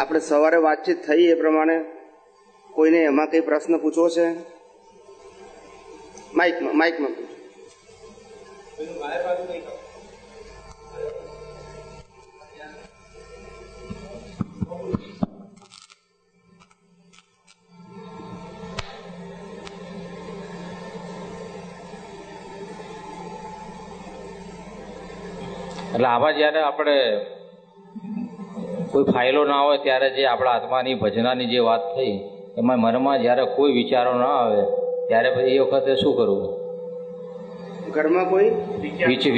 આપણે સવારે વાતચીત થઈ એ પ્રમાણે કોઈને એમાં કઈ પ્રશ્ન પૂછવો છે? માઇકમાં પૂછો. એટલે આમાં જ્યારે આપણે કોઈ ફાઇલો ના હોય ત્યારે જે આપણા આત્માની ભજનાની જે વાત થઈ એમાં મનમાં જ્યારે કોઈ વિચારો ના આવે ત્યારે એ વખતે શું કરવું? ઘરમાં કોઈ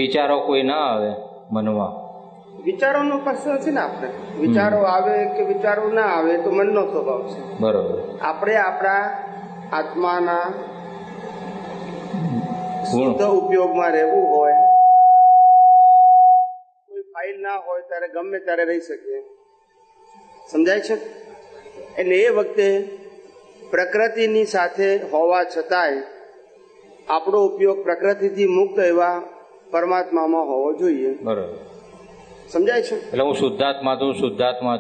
વિચારો કોઈ ના આવે મનમાં. વિચારોનો પ્રશ્ન છે ને. આપણે વિચારો આવે કે વિચારો ના આવે તો મનનો સ્વભાવ છે. બરોબર. આપણે આપણા આત્માના શુદ્ધ ઉપયોગમાં રહેવું હોય, કોઈ ફાઇલ ના હોય ત્યારે ગમે ત્યારે રહી શકીએ. સમજાય છે? એટલે એ વખતે પ્રકૃતિની સાથે હોવા છતાંય આપણો ઉપયોગ પ્રકૃતિથી મુક્ત એવા પરમાત્મામાં હોવો જોઈએ. બરોબર. સમજાય છે? એટલે હું શુદ્ધાત્મા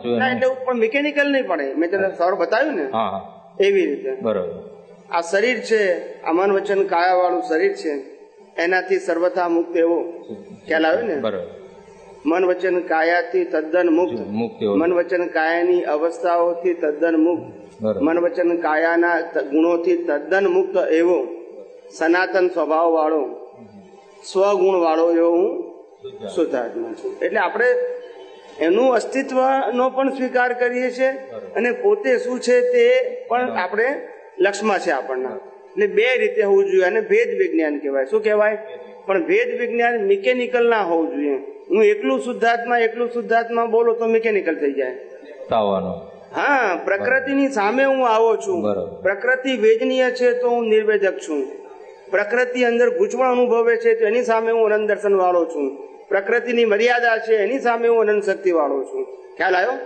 છું એટલે પણ મિકેનિકલ નહીં પડે. મેં તને સવારે બતાવ્યું ને એવી રીતે. બરોબર. આ શરીર છે, આ મન વચન કાયા વાળું શરીર છે, એનાથી સર્વથા મુક્ત એવો ખ્યાલ આવ્યો ને. બરોબર. મન વચન કાયાથી તદ્દન મુક્ત, મન વચન કાયાની અવસ્થાઓથી તદ્દન મુક્ત, મન વચન કાયાના ગુણોથી તદ્દન મુક્ત એવો સનાતન સ્વભાવ વાળો સ્વગુણ વાળો એવો હું શુદ્ધાત્મા છું. એટલે આપણે એનું અસ્તિત્વનો પણ સ્વીકાર કરીએ છીએ અને પોતે શું છે તે પણ આપણે લક્ષમાં છે આપણને. એટલે બે રીતે હોવું જોઈએ. અને ભેદ વિજ્ઞાન કહેવાય. શું કહેવાય? પણ ભેદ વિજ્ઞાન મિકેનિકલ ના હોવું જોઈએ. હું એકલું શુદ્ધાત્મા બોલો તો મિકેનિકલ થઈ જાય. હા, પ્રકૃતિની સામે હું આવો છું. પ્રકૃતિ વેદનીય છે તો હું નિર્વેદક છું. પ્રકૃતિ અંદર ગૂંચવણ અનુભવે છે તો એની સામે હું અનંત દર્શન વાળો છું. પ્રકૃતિની મર્યાદા છે એની સામે હું અનંત શક્તિ વાળો છું. ખ્યાલ આવ્યો?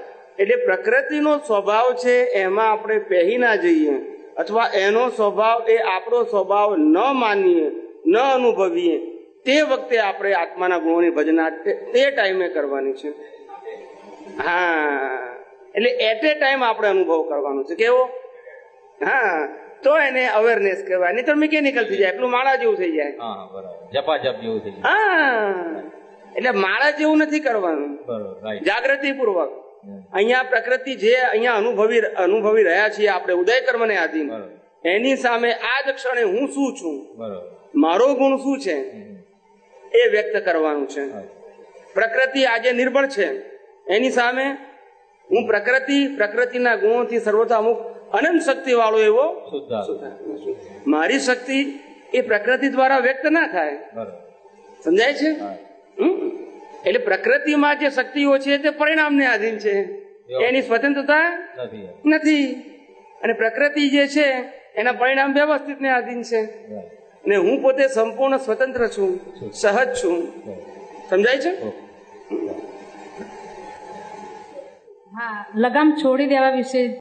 એટલે પ્રકૃતિનો સ્વભાવ છે એમાં આપણે પહેરી ના જઈએ, અથવા એનો સ્વભાવ એ આપણો સ્વભાવ ન માનીએ, ન અનુભવીએ, તે વખતે આપણે આત્માના ગુણોની ભજના તે ટાઈમે કરવાની છે. હા, એટલે એટ એ ટાઈમ આપણે અનુભવ કરવાનો છે. કેવો? હા, તો એને અવેરનેસ કહેવાય. નહીં તો મિકેનિકલ થઈ જાય, એટલું માળા જેવું થઈ જાય. જપાજપ જેવું થઈ જાય. હા, એટલે માળા જેવું નથી કરવાનું. જાગૃતિ પૂર્વક અહીંયા પ્રકૃતિ જે અહીંયા અનુભવી રહ્યા છીએ આપણે ઉદય કર્મને આધીન, એની સામે આ જ ક્ષણે હું શું છું, મારો ગુણ શું છે એ વ્યક્ત કરવાનું છે. પ્રકૃતિ આજે નિર્બળ છે, એની સામે હું પ્રકૃતિના ગુણોથી સર્વથા અમુક અનંત શક્તિ વાળો એવો શુદ્ધાત્મા છું. મારી શક્તિ એ પ્રકૃતિ દ્વારા વ્યક્ત ના થાય. સમજાય છે? એટલે પ્રકૃતિમાં જે શક્તિઓ છે તે પરિણામને આધીન છે, એની સ્વતંત્રતા નથી. અને પ્રકૃતિ જે છે એના પરિણામ વ્યવસ્થિત ને આધીન છે. અને હું પોતે સંપૂર્ણ સ્વતંત્ર છું, સહજ છું. સમજાય છે? હા, લગામ છોડી દેવા વિશે